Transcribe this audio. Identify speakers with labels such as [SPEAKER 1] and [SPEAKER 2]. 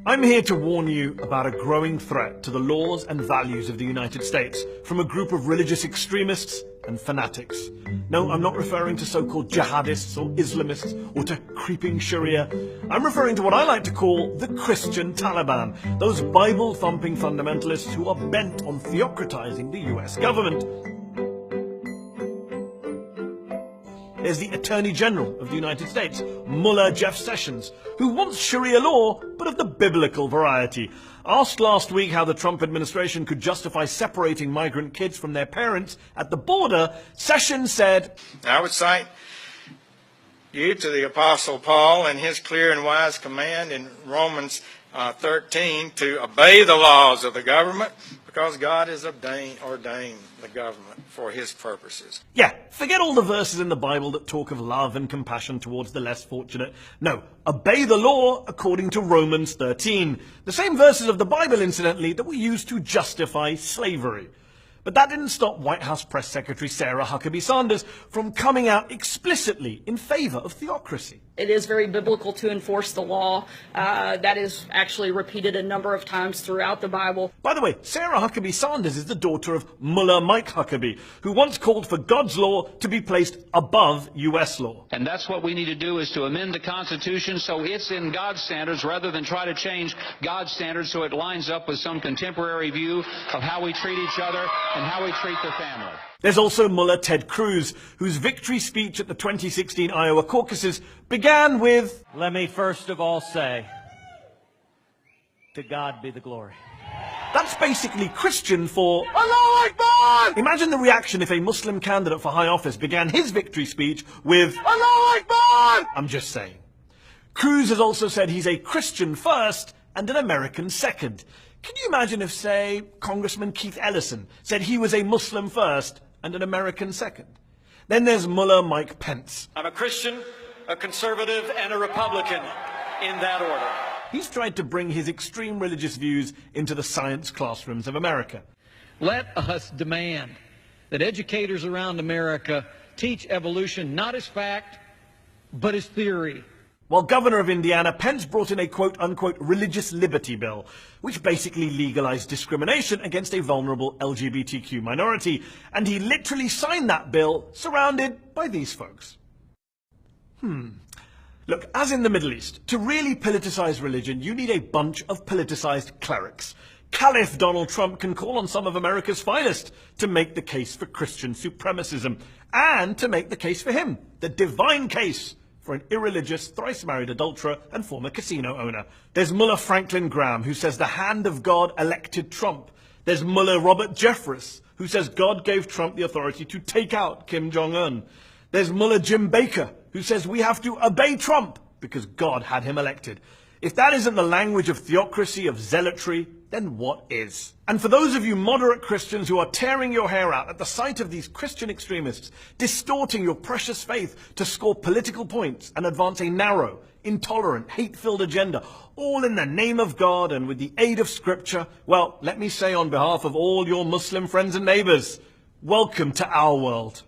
[SPEAKER 1] I'm here to warn you about a growing threat to the laws and values of the United States from a group of religious extremists and fanatics. No, I'm not referring to so-called jihadists or Islamists or to creeping Sharia. I'm referring to what I like to call the Christian Taliban, those Bible-thumping fundamentalists who are bent on theocratizing the US government. There's the Attorney General of the United States, Mullah Jeff Sessions, who wants Sharia law, but of the biblical variety. Asked last week how the Trump administration could justify separating migrant kids from their parents at the border, Sessions said,
[SPEAKER 2] I would cite you to the Apostle Paul and his clear and wise command in Romans 13 to obey the laws of the government because God has ordained the government for his purposes.
[SPEAKER 1] Yeah, forget all the verses in the Bible that talk of love and compassion towards the less fortunate. No, obey the law according to Romans 13. The same verses of the Bible, incidentally, that were used to justify slavery. But that didn't stop White House Press Secretary Sarah Huckabee Sanders from coming out explicitly in favor of theocracy.
[SPEAKER 3] It is very biblical to enforce the law. That is actually repeated a number of times throughout the Bible.
[SPEAKER 1] By the way, Sarah Huckabee Sanders is the daughter of Mullah Mike Huckabee, who once called for God's law to be placed above U.S. law.
[SPEAKER 4] And that's what we need to do, is to amend the Constitution so it's in God's standards rather than try to change God's standards so it lines up with some contemporary view of how we treat each other and how we treat the family.
[SPEAKER 1] There's also Mullah Ted Cruz, whose victory speech at the 2016 Iowa caucuses began with,
[SPEAKER 5] "Let me first of all say, to God be the glory."
[SPEAKER 1] That's basically Christian for
[SPEAKER 2] Allahu Akbar!
[SPEAKER 1] Imagine the reaction if a Muslim candidate for high office began his victory speech with,
[SPEAKER 2] Allahu Akbar!
[SPEAKER 1] I'm just saying. Cruz has also said he's a Christian first and an American second. Can you imagine if, say, Congressman Keith Ellison said he was a Muslim first and an American second? Then there's Mullah Mike Pence.
[SPEAKER 6] I'm a Christian, a conservative, and a Republican, in that order.
[SPEAKER 1] He's tried to bring his extreme religious views into the science classrooms of America.
[SPEAKER 5] Let us demand that educators around America teach evolution not as fact, but as theory.
[SPEAKER 1] While governor of Indiana, Pence brought in a quote-unquote religious liberty bill, which basically legalized discrimination against a vulnerable LGBTQ minority, and he literally signed that bill surrounded by these folks. Look, as in the Middle East, to really politicize religion, you need a bunch of politicized clerics. Caliph Donald Trump can call on some of America's finest to make the case for Christian supremacism, and to make the case for him, the divine case for an irreligious, thrice-married adulterer and former casino owner. There's Mullah Franklin Graham, who says the hand of God elected Trump. There's Mullah Robert Jeffress, who says God gave Trump the authority to take out Kim Jong-un. There's Mullah Jim Baker, who says we have to obey Trump because God had him elected. If that isn't the language of theocracy, of zealotry, then what is? And for those of you moderate Christians who are tearing your hair out at the sight of these Christian extremists distorting your precious faith to score political points and advance a narrow, intolerant, hate-filled agenda, all in the name of God and with the aid of Scripture, well, let me say on behalf of all your Muslim friends and neighbors, welcome to our world.